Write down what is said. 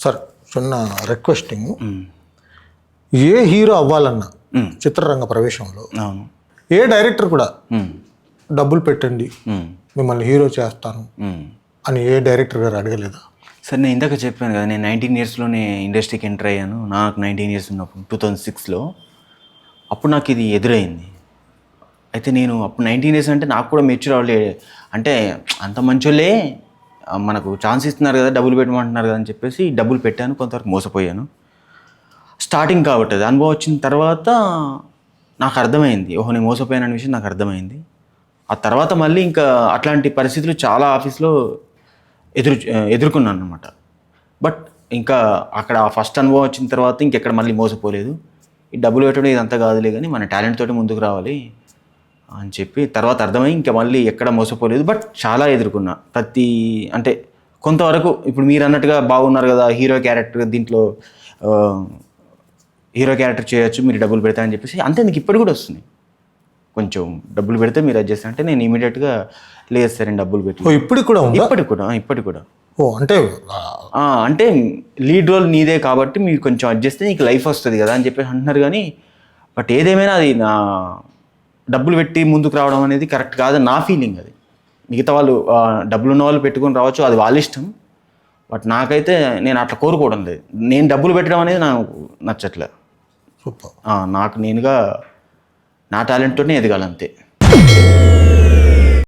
Sir చిన్న requesting, ఏ hero అవ్వాలన్నా చిత్రరంగ ప్రవేశంలో అవును ఏ డైరెక్టర్ కూడా డబ్బులు పెట్టండి మిమ్మల్ని హీరో చేస్తాను అని ఏ డైరెక్టర్ గారు అడగలేదా? సార్ నేను ఇందాక చెప్పాను కదా, నేను 19 ఇయర్స్లోనే ఇండస్ట్రీకి ఎంటర్ అయ్యాను. నాకు 19 ఇయర్స్ ఉన్నప్పుడు 2006లో అప్పుడు నాకు ఇది ఎదురైంది. అయితే నేను అప్పుడు 19 ఇయర్స్ అంటే నాకు కూడా మెచ్యూర్ అవ్వలే. అంటే అంత మంచోళ్ళే మనకు ఛాన్స్ ఇస్తున్నారు కదా, డబ్బులు పెట్టమంటున్నారు కదా అని చెప్పేసి డబ్బులు పెట్టాను. కొంతవరకు మోసపోయాను. స్టార్టింగ్ కాబట్టి అది అనుభవం వచ్చిన తర్వాత నాకు అర్థమైంది, ఓహో నేను మోసపోయాను అనే విషయం నాకు అర్థమైంది. ఆ తర్వాత మళ్ళీ ఇంకా అట్లాంటి పరిస్థితులు చాలా ఆఫీస్లో ఎదుర్కొన్నాను అనమాట. బట్ ఇంకా అక్కడ ఫస్ట్ అనుభవం వచ్చిన తర్వాత ఇంకెక్కడ మళ్ళీ మోసపోలేదు. ఈ డబ్బులు పెట్టడం ఇదంతా కాదులే కానీ మన టాలెంట్ తోటి ముందుకు రావాలి అని చెప్పి తర్వాత అర్థమై ఇంకా మళ్ళీ ఎక్కడ మోసపోలేదు. బట్ చాలా ఎదుర్కొన్నా అంటే కొంతవరకు ఇప్పుడు మీరు అన్నట్టుగా బాగున్నారు కదా, హీరో క్యారెక్టర్ దీంట్లో హీరో క్యారెక్టర్ చేయొచ్చు మీరు డబ్బులు పెడతా అని చెప్పేసి అంతే. నీకు ఇప్పటికి కూడా వస్తుంది, కొంచెం డబ్బులు పెడితే మీరు అడ్జస్ట్ అంటే నేను ఇమీడియట్గా లేదు సరే డబ్బులు పెట్టి. ఇప్పటికి కూడా ఉందా? ఇప్పటికి కూడా అంటే లీడ్ రోల్ నీదే కాబట్టి మీరు కొంచెం అడ్జస్ట్ నీకు లైఫ్ వస్తుంది కదా అని చెప్పేసి అంటున్నారు. కానీ బట్ ఏదేమైనా అది నా డబ్బులు పెట్టి ముందుకు రావడం అనేది కరెక్ట్ కాదని నా ఫీలింగ్. అది మిగతా వాళ్ళు డబ్బులు ఉన్న వాళ్ళు పెట్టుకొని రావచ్చు, అది వాళ్ళ ఇష్టం. బట్ నాకైతే నేను అట్లా కోరుకోవడం లేదు. నేను డబ్బులు పెట్టడం అనేది నాకు నచ్చట్లే. సూపర్. నాకు నేనుగా నా టాలెంట్తోనే ఎదగాలంతే.